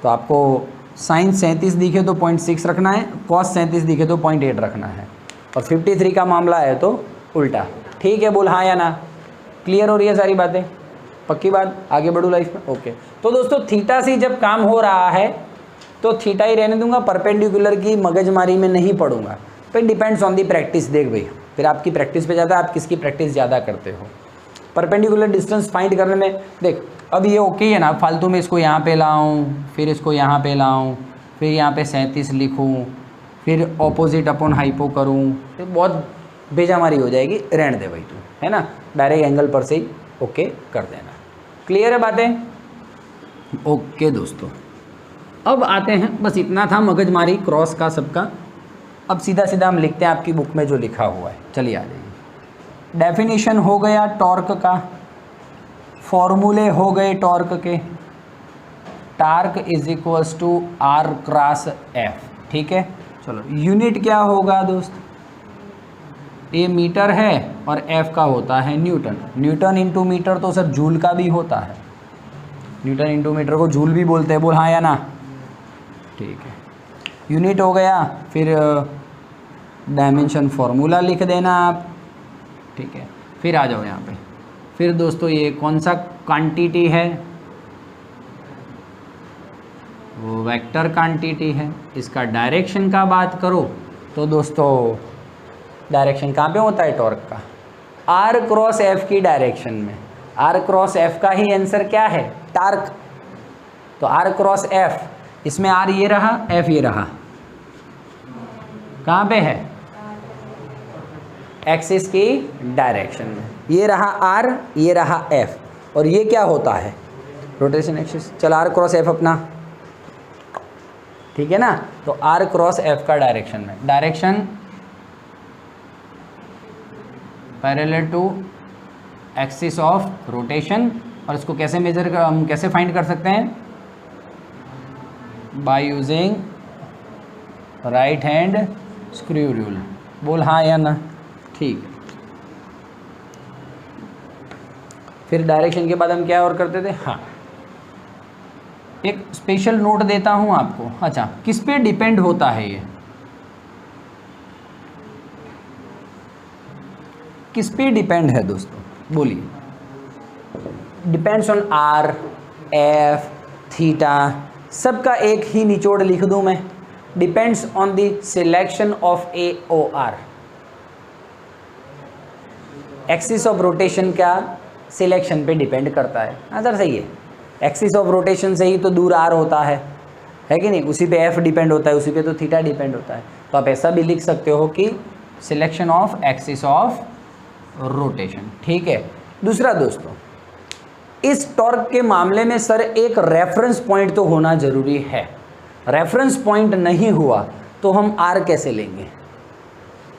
तो आपको साइन 37 दिखे तो 0.6 रखना है, कॉस 37 दिखे तो 0.8 रखना है, और 53 का मामला है तो उल्टा। ठीक है, बोल हाँ या ना। क्लियर हो रही है सारी बातें, पक्की बात। आगे बढ़ूँ लाइफ में, ओके। तो दोस्तों थीटा से जब काम हो रहा है तो थीटा ही रहने दूंगा, परपेंडिकुलर की मगजमारी में नहीं पढ़ूंगा। फिर डिपेंड्स ऑन दी प्रैक्टिस। देख भाई, फिर आपकी प्रैक्टिस पे जाता है, आप किसकी प्रैक्टिस ज़्यादा करते हो। परपेंडिकुलर डिस्टेंस फाइंड करने में देख, अब ये ओके है ना, फालतू में इसको यहाँ पे लाऊं, फिर इसको यहाँ पे लाऊं, फिर यहाँ पे 37 लिखूं, फिर ऑपोजिट अपॉन हाइपो करूं, तो बहुत बेजामारी हो जाएगी। रहने दे भाई तू, है ना, डायरेक्ट एंगल पर से ही ओके कर देना। क्लियर है बातें, ओके दोस्तों। अब आते हैं, बस इतना था मगजमारी क्रॉस का सबका। अब सीधा सीधा हम लिखते हैं आपकी बुक में जो लिखा हुआ है। चलिए आ जाइए। डेफिनेशन हो गया टॉर्क का, फॉर्मूले हो गए टॉर्क के। Torque is equals to R cross F, ठीक है। चलो यूनिट क्या होगा दोस्त, ये मीटर है और एफ का होता है न्यूटन। न्यूटन इंटू मीटर तो सर जूल का भी होता है, न्यूटन इंटू मीटर को जूल भी बोलते हैं, बोल हाँ या ना। ठीक है, यूनिट हो गया। फिर डायमेंशन फॉर्मूला लिख देना आप, ठीक है। फिर आ जाओ यहाँ पे। फिर दोस्तों ये कौन सा क्वांटिटी है, वो वेक्टर क्वांटिटी है। इसका डायरेक्शन का बात करो तो दोस्तों डायरेक्शन कहाँ पे होता है टॉर्क का, आर क्रॉस एफ की डायरेक्शन में। आर क्रॉस एफ का ही आंसर क्या है, टार्क। तो आर क्रॉस एफ, इसमें आर ये रहा, एफ ये रहा, कहाँ पे है, एक्सिस की डायरेक्शन में। ये रहा आर, ये रहा एफ, और ये क्या होता है, रोटेशन एक्सिस। चल आर क्रॉस एफ अपना, ठीक है ना। तो आर क्रॉस एफ का डायरेक्शन में, direction parallel to axis of rotation. और इसको कैसे मेजर कर, हम कैसे फाइंड कर सकते हैं, by using right hand screw rule. बोल हाँ या ना, ठीक है। फिर डायरेक्शन के बाद हम क्या और करते थे, हाँ एक स्पेशल नोट देता हूं आपको। अच्छा, किस पे डिपेंड होता है ये, किस पे डिपेंड है दोस्तों, बोलिए। Depends on R, F, theta, सबका एक ही निचोड़ लिख दूं मैं। Depends on the selection of A O R, axis of rotation का सिलेक्शन पे डिपेंड करता है। आंसर सही है, एक्सिस ऑफ रोटेशन से ही तो दूर आर होता है कि नहीं, उसी पे एफ डिपेंड होता है, उसी पे तो थीटा डिपेंड होता है। तो आप ऐसा भी लिख सकते हो कि selection of axis of rotation, ठीक है। दूसरा दोस्तों, इस टॉर्क के मामले में सर एक रेफरेंस पॉइंट तो होना जरूरी है। रेफरेंस पॉइंट नहीं हुआ तो हम आर कैसे लेंगे,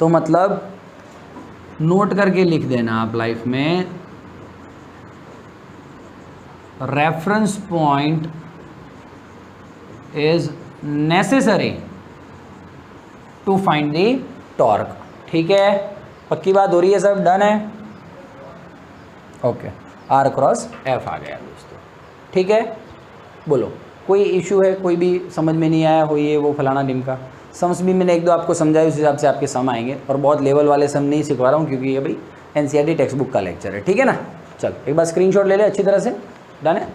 तो मतलब नोट करके लिख देना आप लाइफ में, reference point is necessary to find the torque. ठीक है, पक्की बात हो रही है, सब डन है? ओके, आर क्रॉस एफ आ गया दोस्तों। ठीक है, बोलो कोई इशू है, कोई भी समझ में नहीं आया हो, ये वो फलाना ढिमका। सम्स भी मैंने एक दो आपको समझाया, उस हिसाब से आपके सम आएंगे, और बहुत लेवल वाले सम नहीं सिखवा रहा हूँ क्योंकि ये भाई एनसीईआरटी टेक्स्ट बुक का लेक्चर है। ठीक है ना, चल एक बार स्क्रीनशॉट ले ले अच्छी तरह से, डन है?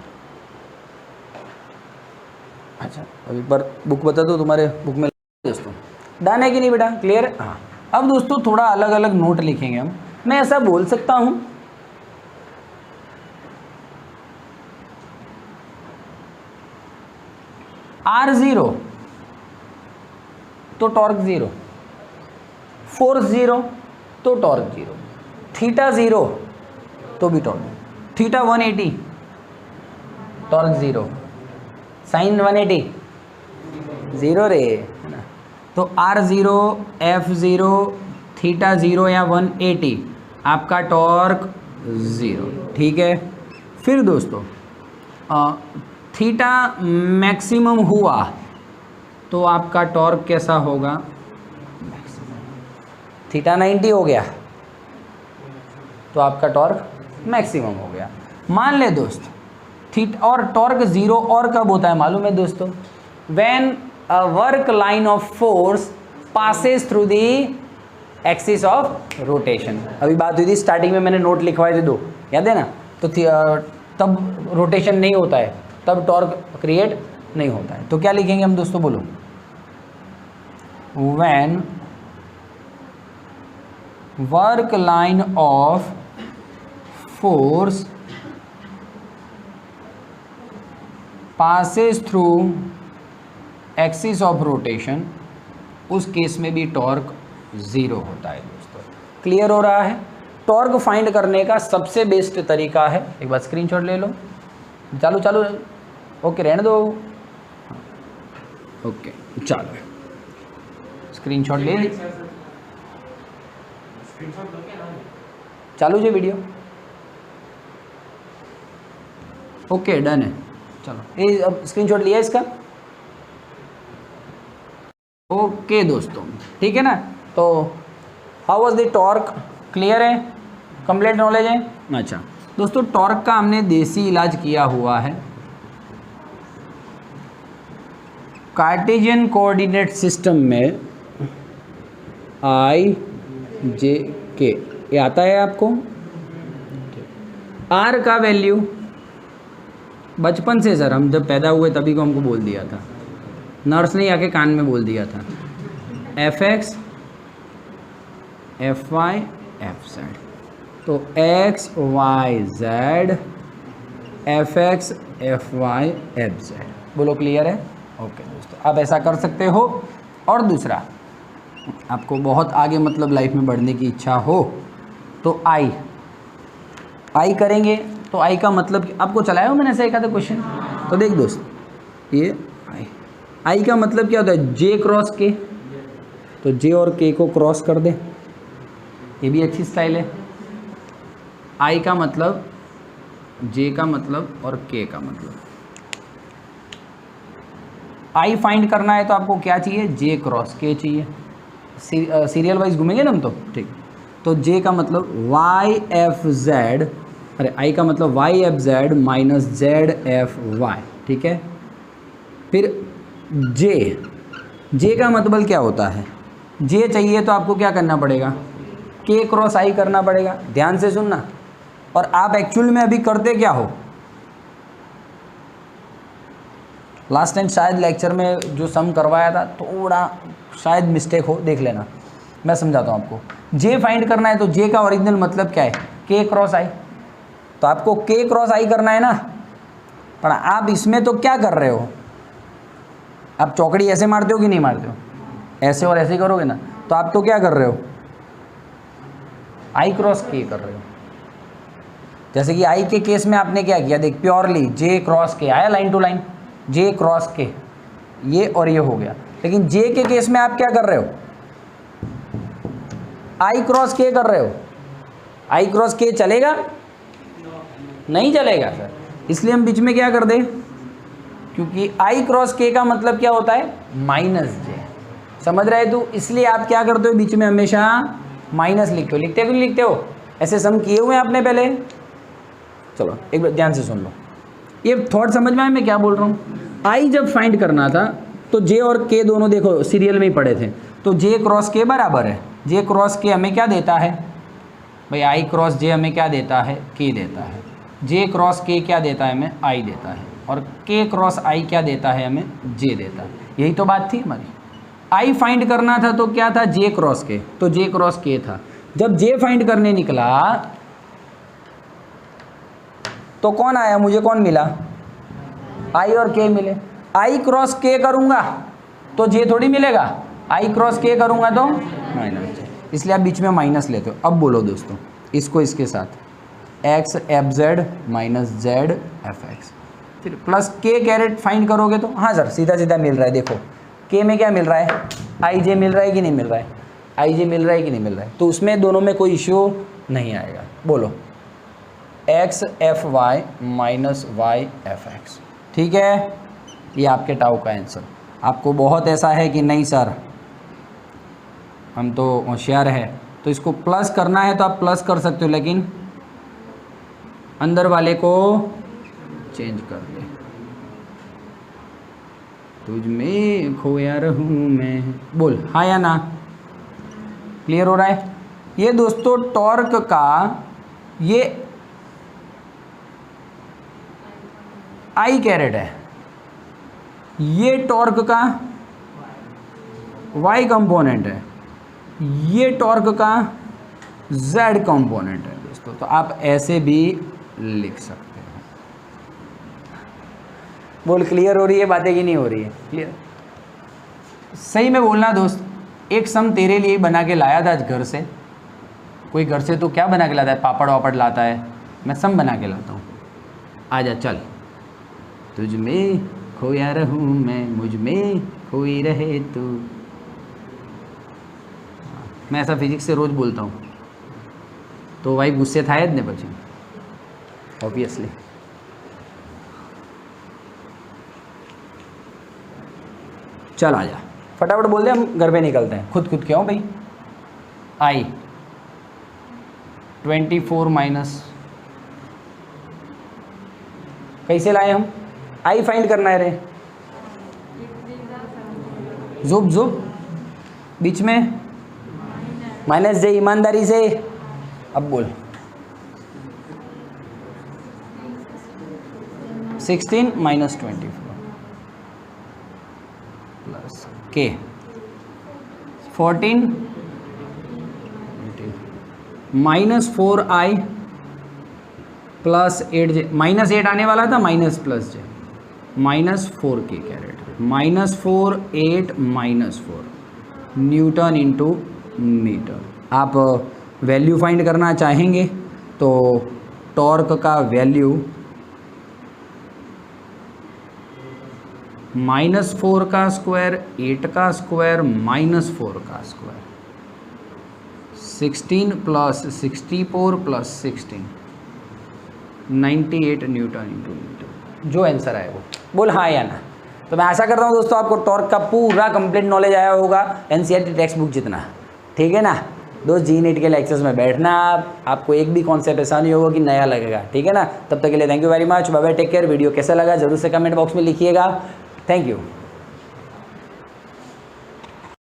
अच्छा, अभी एक बार बुक बता दो, तुम्हारे बुक में दोस्तों डन है कि नहीं बेटा, क्लियर है? हाँ, अब दोस्तों थोड़ा अलग अलग नोट लिखेंगे हम। मैं ऐसा बोल सकता हूँ R0 तो टॉर्क 0, फोर्स 0 तो टॉर्क 0, थीटा 0 तो भी टॉर्क, थीटा 180 टॉर्क 0, साइन 180 0 रे, है ना? तो R0, F0, थीटा 0 या 180 आपका टॉर्क 0। ठीक है, फिर दोस्तों थीटा मैक्सिमम हुआ तो आपका टॉर्क कैसा होगा? थीटा 90 हो गया तो आपका टॉर्क मैक्सिमम हो गया। मान ले दोस्त थीटा और टॉर्क 0 और कब होता है मालूम है दोस्तों? When a work line of force passes through the axis of rotation. अभी बात हुई थी स्टार्टिंग में, मैंने नोट लिखवाए थे 2, याद है ना? तो तब रोटेशन नहीं होता है, तब टॉर्क क्रिएट नहीं होता है। तो क्या लिखेंगे हम दोस्तों, बोलो? When work line of force passes through axis of rotation, उस केस में भी टॉर्क 0 होता है दोस्तों। क्लियर हो रहा है? टॉर्क फाइंड करने का सबसे बेस्ट तरीका है, एक बार स्क्रीनशॉट ले लो। चालू चालू, ओके रहने दो, ओके चलो स्क्रीनशॉट ले ली, चालू जो वीडियो, ओके डन है। चलो ये अब स्क्रीनशॉट लिया इसका, ओके दोस्तों, ठीक है ना? तो how was the torque, clear है? कंप्लीट नॉलेज है? अच्छा दोस्तों, टॉर्क का हमने देसी इलाज किया हुआ है। कार्टेशियन कोऑर्डिनेट सिस्टम में I J K ये आता है आपको। R का वैल्यू बचपन से सर, हम जब पैदा हुए तभी को हमको बोल दिया था, नर्स ने आके कान में बोल दिया था, Fx Fy Fz। तो x y z Fx Fy Fz, बोलो क्लियर है? ओके दोस्तों, आप ऐसा कर सकते हो। और दूसरा, आपको बहुत आगे मतलब लाइफ में बढ़ने की इच्छा हो तो आई करेंगे। तो आई का मतलब आपको चलाया हो मैंने ऐसा एक आधा क्वेश्चन, तो देख दोस्त, ये आई का मतलब क्या होता है? जे क्रॉस के, तो जे और के को क्रॉस कर दे, ये भी अच्छी स्टाइल है। आई का मतलब, जे का मतलब और के का मतलब। आई फाइंड करना है तो आपको क्या चाहिए? जे क्रॉस के चाहिए। सीरियल वाइज घूमेंगे ना हम, तो ठीक। तो जे का मतलब वाई एफ जेड, अरे आई का मतलब Y F Z minus Z F Y, ठीक है। फिर जे का मतलब क्या होता है? जे चाहिए तो आपको क्या करना पड़ेगा? के क्रॉस आई करना पड़ेगा। ध्यान से सुनना। और आप एक्चुअल में अभी करते क्या हो? लास्ट टाइम शायद लेक्चर में जो सम करवाया था थोड़ा शायद मिस्टेक हो, देख लेना, मैं समझाता हूँ आपको। जे फाइंड करना है तो जे का ओरिजिनल मतलब क्या है? के क्रॉस आई। तो आपको के क्रॉस आई करना है ना, पर आप इसमें तो क्या कर रहे हो? आप चौकड़ी ऐसे मारते हो कि नहीं मारते हो? ऐसे और ऐसे करोगे ना, तो आप तो क्या कर रहे हो? आई क्रॉस के कर रहे हो। जैसे कि आई के केस में आपने क्या किया, देख प्योरली जे क्रॉस के आया, line to line J cross K, ये और ये हो गया। लेकिन जे के केस में आप क्या कर रहे हो? आई क्रॉस के कर रहे हो। आई क्रॉस के चलेगा? नहीं चलेगा सर, इसलिए हम बीच में क्या कर दें, क्योंकि आई क्रॉस के का मतलब क्या होता है, माइनस जे, समझ रहे तो इसलिए आप क्या करते हो, बीच में हमेशा माइनस लिखते हो। लिखते हो कि नहीं लिखते हो? ऐसे सम किए हुए हैं आपने पहले? चलो एक बार ध्यान से सुन लो, ये थॉट समझ में आए मैं क्या बोल रहा हूँ। आई जब फाइंड करना था तो जे और के दोनों देखो सीरियल में ही पढ़े थे, तो जे क्रॉस के बराबर है, जे क्रॉस के हमें क्या देता है भाई, आई क्रॉस जे हमें क्या देता है, के देता है। जे क्रॉस के क्या देता है हमें, आई देता है। और के क्रॉस आई क्या देता है हमें, जे देता है। यही तो बात थी हमारी। आई फाइंड करना था तो क्या था, जे क्रॉस के, तो जे क्रॉस के था। जब जे फाइंड करने निकला तो कौन आया, मुझे कौन मिला, आई और के मिले। आई क्रॉस के करूँगा तो जे थोड़ी मिलेगा, आई क्रॉस के करूँगा तो माइनस जे, इसलिए आप बीच में माइनस लेते हो। अब बोलो दोस्तों, इसको इसके साथ x F Z minus Z F x, फिर प्लस के कैरेट फाइंड करोगे तो हाँ सर सीधा सीधा मिल रहा है। देखो के में क्या मिल रहा है, आई जे मिल रहा है कि नहीं मिल रहा है, आई जे मिल रहा है कि नहीं मिल रहा है, तो उसमें दोनों में कोई इश्यू नहीं आएगा। बोलो X F Y minus Y F X, ठीक है, ये आपके टाउ का आंसर। आपको बहुत ऐसा है कि नहीं सर हम तो होशियार है, तो इसको प्लस करना है तो आप प्लस कर सकते हो, लेकिन अंदर वाले को चेंज कर दे। तुझ में खोया रहूं मैं, बोल हाँ या ना, क्लियर हो रहा है। ये दोस्तों टॉर्क का ये आई कैरेट है, ये टॉर्क का वाई कंपोनेंट है, ये टॉर्क का जेड कंपोनेंट है दोस्तों। तो आप ऐसे भी लिख सकते हो। बोल क्लियर हो रही है बातें कि नहीं हो रही है, क्लियर? सही में बोलना दोस्त, एक सम तेरे लिए बना के लाया था आज घर से। कोई घर से तो क्या बना के लाता है, पापड़ वापड़ लाता है, मैं सम बना के लाता हूँ। आजा चल, तुझ में खोया रहूँ मैं, मुझ में खोई रहे तू। मैं ऐसा फिजिक्स से रोज़ बोलता हूँ, तो भाई गुस्से था इतने बच्चे ऑब्वियसली। चल आजा फटाफट बोल दे, हम घर पे निकलते हैं। खुद क्यों भाई, आई 24 माइनस कैसे लाए हम, आई फाइंड करना है रे, जुब जुब बीच में माइनस जे, ईमानदारी से। अब बोल 16 माइनस 24 प्लस के 14 minus 4i plus 8j, minus 8 आने वाला था, minus plus J, minus 4k caret, minus 4 8 minus 4 newton into metre. आप वैल्यू फाइंड करना चाहेंगे तो टॉर्क का वैल्यू -4 का स्क्वायर, 8 का स्क्वायर, -4 का square, 16 plus 64 plus 16, 98 newton into meter. जो आंसर आए वो बोल हाँ या ना। तो मैं आशा करता हूँ दोस्तों आपको टॉर्क का पूरा कंप्लीट नॉलेज आया होगा, एनसीईआरटी टेक्स्ट बुक जितना, ठीक है ना दोस्त। जी नीट के लेक्चर्स में बैठना, आपको एक भी कॉन्सेप्ट ऐसा नहीं होगा कि नया लगेगा, ठीक है ना। तब तक के लिए thank you very much, bye bye, take care. Video कैसा लगा जरूर से कमेंट बॉक्स में लिखिएगा। Thank you.